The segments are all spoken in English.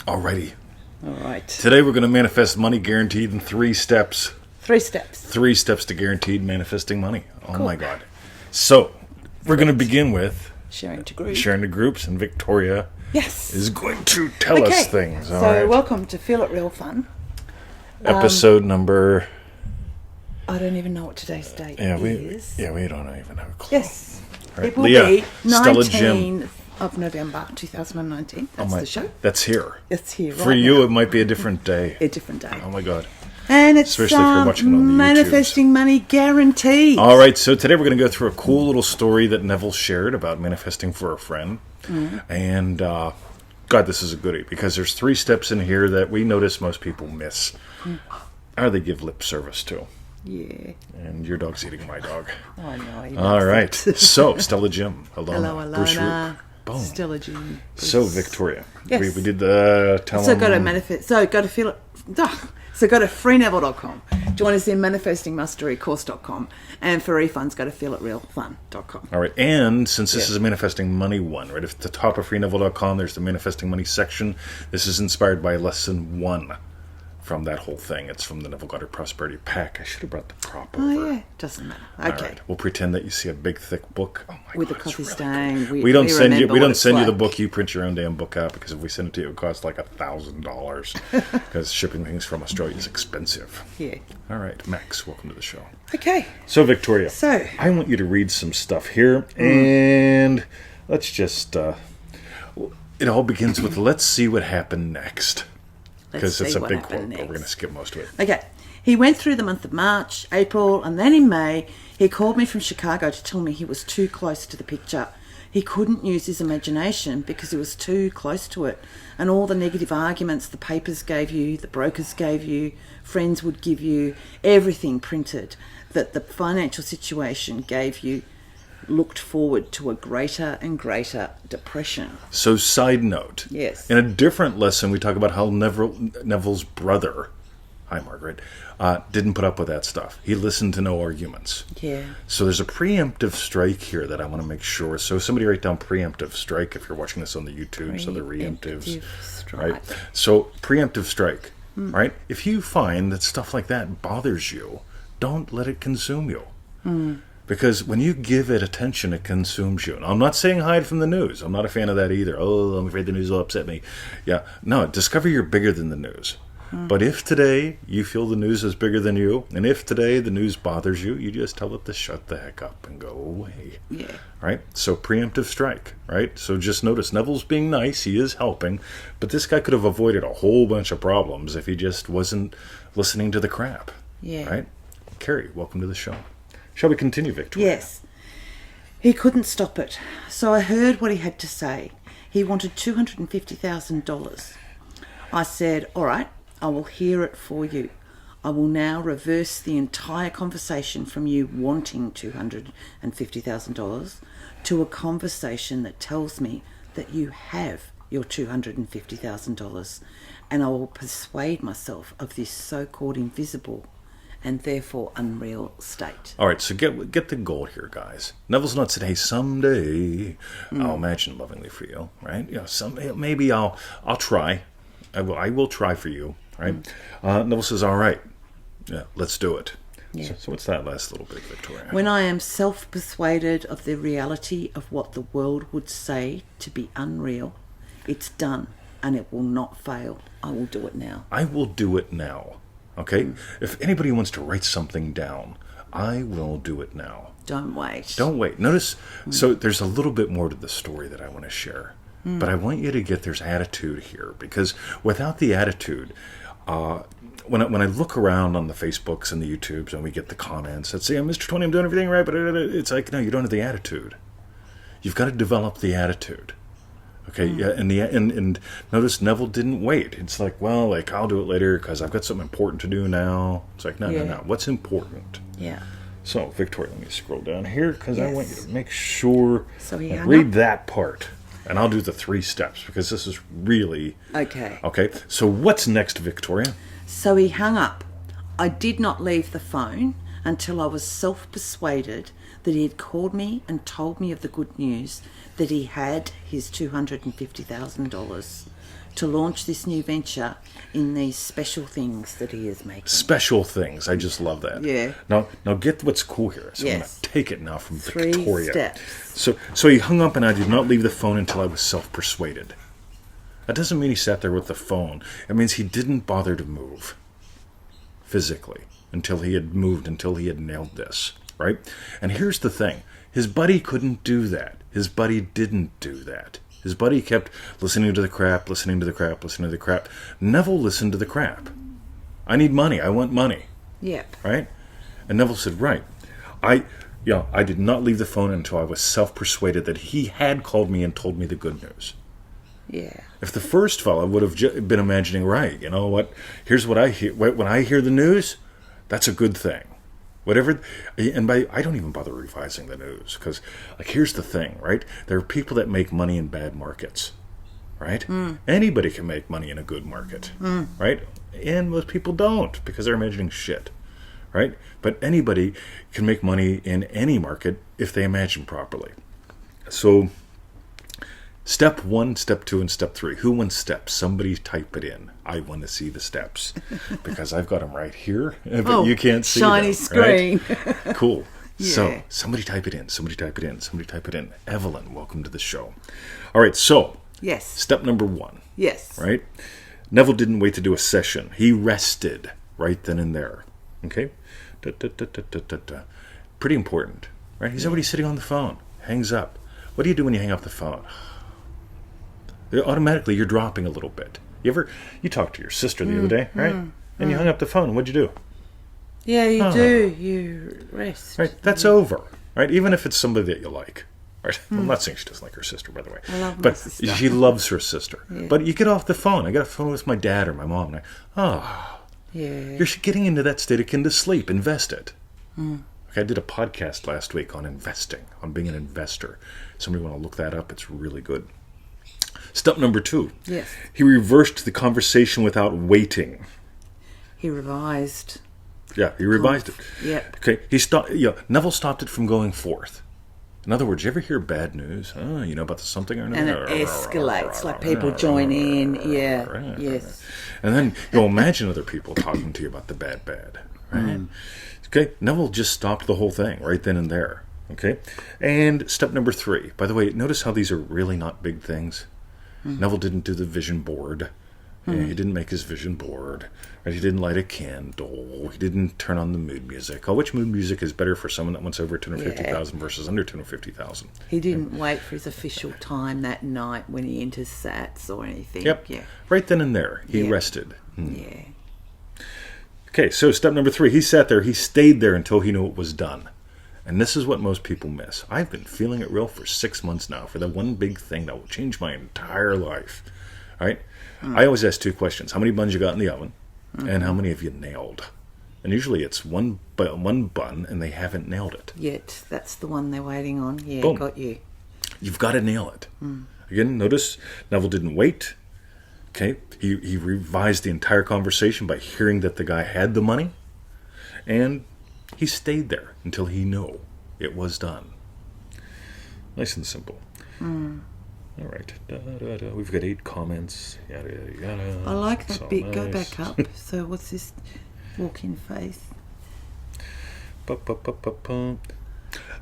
Alrighty. All right. Today we're going to manifest money guaranteed in 3 steps. 3 steps. 3 steps to guaranteed manifesting money. Oh Cool. my God. So, we're going to begin with Sharing to group. sharing to groups, and Victoria Yes. is going to tell us things. So All right. welcome to Feel It Real Fun. Episode number... I don't even know what today's date is. we don't even have a clue. Yes. All right, It will Leah, be Stella Jim. 19th of November 2019. That's the show. That's here. It's here For right you, now. it might be a different day. A different day. Oh my God. And it's Especially if you're watching on the manifesting money guaranteed. All right, so today we're going to go through a cool little story that Neville shared about manifesting for a friend. And, God, this is a goodie, because there's 3 steps in here that we notice most people miss. Or they give lip service to. Yeah. And your dog's eating my dog. I know. All right. So, Stella Jim, Alona, Hello, Bruce Alona. Rook. Boom. Stella Jim. So, Victoria, Yes. we did the tell So them. go to manifest. So go to feel it. So go to freeneville.com. Join us in manifestingmasterycourse.com. And for refunds, go to feelitrealfun.com. All right, and since this is a manifesting money one, right, at the top of freeneville.com, there's the manifesting money section. This is inspired by lesson 1 from that whole thing. It's from the Neville Goddard Prosperity Pack. I should have brought the prop over. Oh, yeah. Doesn't matter. Okay. All right, we'll pretend that you see a big, thick book. Oh my With God, a it's coffee really stain. cool. We don't send you. remember We what don't it's send you the like. book. You print your own damn book out, because if we send it to you, it would cost like $1,000 because shipping things from Australia is expensive. Yeah. All right, Max, welcome to the show. Okay. So, Victoria, So- I want you to read some stuff here, and let's just, it all begins with, let's see what happened next. Because it's see a what big quote, happened but we're going to next. skip most of it. Okay. He went through the month of March, April, and then in May, he called me from Chicago to tell me he was too close to the picture. He couldn't use his imagination because he was too close to it. And all the negative arguments the papers gave you, the brokers gave you, friends would give you, everything printed that the financial situation gave you looked forward to a greater and greater depression. So, side note. Yes. In a different lesson, we talk about how Neville's brother, hi Margaret, didn't put up with that stuff. He listened to no arguments. Yeah. So there's a preemptive strike here that I want to make sure. So somebody write down preemptive strike if you're watching this on the YouTube. So the reemptives. Strike. Right. So preemptive strike. Right. If you find that stuff like that bothers you, don't let it consume you. Because when you give it attention, it consumes you. And I'm not saying hide from the news. I'm not a fan of that either. Oh, I'm afraid the news will upset me. Yeah. No, discover you're bigger than the news. But if today you feel the news is bigger than you, and if today the news bothers you, you just tell it to shut the heck up and go away. Yeah. Right? So preemptive strike, right? So just notice Neville's being nice, he is helping, but this guy could have avoided a whole bunch of problems if he just wasn't listening to the crap. Yeah. Right? Carrie, welcome to the show. Shall we continue, Victoria? Yes. He couldn't stop it. So I heard what he had to say. He wanted $250,000. I said, all right, I will hear it for you. I will now reverse the entire conversation from you wanting $250,000 to a conversation that tells me that you have your $250,000, and I will persuade myself of this so-called invisible and therefore unreal state. All right, so get the goal here, guys. Neville's not saying, hey, someday I'll imagine lovingly for you, right? You know, maybe I'll try. I will try for you, right? Neville says, all right, yeah, let's do it. Yeah. So what's that last little bit, Victoria? When I am self-persuaded of the reality of what the world would say to be unreal, it's done and it will not fail. I will do it now. I will do it now, okay? If anybody wants to write something down, I will do it now. Don't wait. Don't wait. Notice, so there's a little bit more to the story that I want to share. But I want you to get there's attitude here, because without the attitude, when I look around on the Facebooks and the YouTubes and we get the comments that say, Mr. 20, I'm doing everything right, but it's like, no, you don't have the attitude. You've got to develop the attitude. Okay, yeah, and notice Neville didn't wait. It's like, well, like, I'll do it later because I've got something important to do now. It's like, no. What's important? Yeah. So, Victoria, let me scroll down here because I want you Yes. to make sure. So he like, hung read up. that part. And I'll do the 3 steps because this is really... Okay. Okay, so what's next, Victoria? So he hung up. I did not leave the phone until I was self-persuaded that he had called me and told me of the good news that he had his $250,000 to launch this new venture in these special things that he is making. Special things. I just love that. Yeah. Now get what's cool here. So I'm going Yes. to take it now from 3 Victoria. steps. So he hung up, and I did not leave the phone until I was self-persuaded. That doesn't mean he sat there with the phone. It means he didn't bother to move physically until he had nailed this, right? And here's the thing. His buddy couldn't do that. His buddy didn't do that. His buddy kept listening to the crap. Neville listened to the crap. I need money. I want money. Yep. Right? And Neville said, right. I did not leave the phone until I was self-persuaded that he had called me and told me the good news. Yeah. If the first fella would have been imagining, right, you know what, here's what I hear. When I hear the news, that's a good thing. Whatever, and I don't even bother revising the news, because, like, here's the thing, right? There are people that make money in bad markets, right? Anybody can make money in a good market, right? And most people don't, because they're imagining shit, right? But anybody can make money in any market if they imagine properly. So, step 1, step 2, and step 3. Who wants steps? Somebody type it in. I want to see the steps because I've got them right here, but you can't see shiny them. screen. Right? Cool. Yeah. So somebody type it in. Evelyn, welcome to the show. All right. So Yes. step number 1. Yes. Right. Neville didn't wait to do a session. He rested right then and there. Okay. Pretty important, right? He's already sitting on the phone. Hangs up. What do you do when you hang up the phone? Automatically, you're dropping a little bit. You talked to your sister the other day, right? And you hung up the phone. What'd you do? Yeah, you do. You rest. Right? That's over, right? Even if it's somebody that you like, right? I'm not saying she doesn't like her sister, by the way. I love my but sister. she loves her sister. Yeah. But you get off the phone. I got a phone with my dad or my mom, and Yeah. you're getting into that state akin to sleep. Invest it. I did a podcast last week on investing, on being an investor. Somebody want to look that up? It's really good. Step number 2. Yes. He reversed the conversation without waiting. He revised. Yeah, he revised it. Yep. Okay, Neville stopped it from going forth. In other words, you ever hear bad news? Oh, you know about something or another? And it escalates, like people join in. Yeah. Yes. And then imagine other people talking to you about the bad, right? Okay, Neville just stopped the whole thing right then and there. Okay, and step number 3. By the way, notice how these are really not big things. Neville didn't do the vision board. Yeah, he didn't make his vision board. Right? He didn't light a candle. He didn't turn on the mood music. Which mood music is better for someone that wants over 250,000 versus under 250,000? He didn't wait for his official time that night when he enters Sats or anything. Yep. Yeah. Right then and there, he Yeah. rested. Yeah. Okay, so step number 3. He sat there. He stayed there until he knew it was done. And this is what most people miss. I've been feeling it real for 6 months now for the one big thing that will change my entire life. All right? I always ask 2 questions. How many buns you got in the oven? And how many have you nailed? And usually it's one bun and they haven't nailed it. Yet, that's the one they're waiting on. Yeah, Boom. got you. You've got to nail it. Again, notice Neville didn't wait. Okay? He revised the entire conversation by hearing that the guy had the money. And he stayed there until he knew it was done. Nice and simple. All right. We've got 8 comments. Yada, yada, yada. I like that So bit. nice. Go back up. So what's this walk-in face?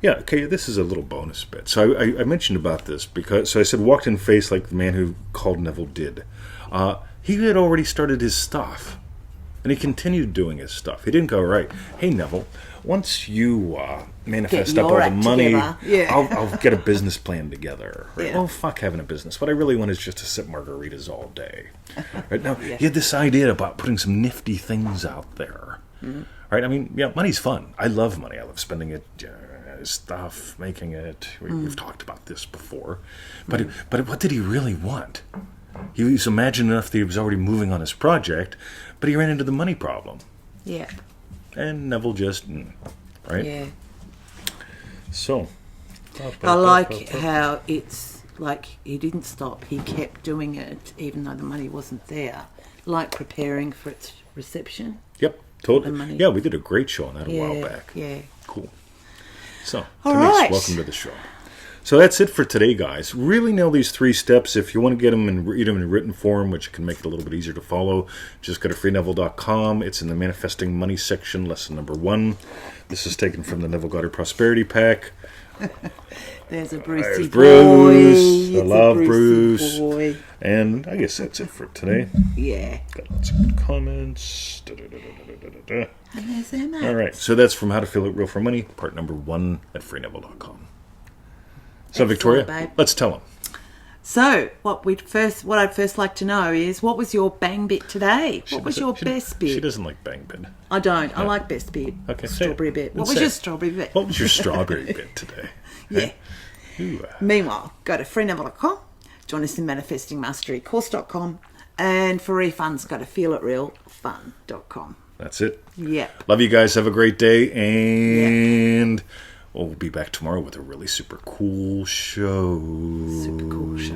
Yeah, okay, this is a little bonus bit. So I mentioned about this because, I said walked in face like the man who called Neville did. He had already started his stuff. And he continued doing his stuff. He didn't go, right, hey, Neville, once you manifest up all the money, Yeah. I'll get a business plan together. Right? Yeah. Oh, fuck having a business. What I really want is just to sip margaritas all day. Right now, he had this idea about putting some nifty things out there. Right? I mean, yeah, money's fun. I love money. I love spending it, stuff, making it. We've talked about this before. But what did he really want? He was imagining enough that he was already moving on his project, but he ran into the money problem. Yeah. And Neville just, right? Yeah. So. I like how it's like he didn't stop. He kept doing it even though the money wasn't there. Like preparing for its reception. Yep, totally. The money. Yeah, we did a great show on that a Yeah. while back. Yeah. Cool. So, All Denise, right. welcome to the show. So that's it for today, guys. Really nail these 3 steps. If you want to get them and read them in written form, which can make it a little bit easier to follow, just go to freeneville.com. It's in the Manifesting Money section, lesson number 1. This is taken from the Neville Goddard Prosperity Pack. There's a Brucey Bruce. boy. I love Bruce. Boy. And I guess that's it for today. Yeah. Got lots of good comments. And there's Emma. All right. So that's from How to Feel It Real for Money, part number 1 at freeneville.com. So, Victoria, babe. let's tell them. So, what I'd first like to know is, what was your bang bit today? What was your best bit? She doesn't like bang bit. I don't. I like best bit. Okay, Strawberry bit. What was your strawberry bit? What was your strawberry bit today? Yeah. Ooh, Meanwhile, go to freeneville.com, join us in manifestingmasterycourse.com, and for refunds, go to feelitrealfun.com. that's it. Yep. Love you guys. Have a great day. And we'll be back tomorrow with a really super cool show. Super cool show.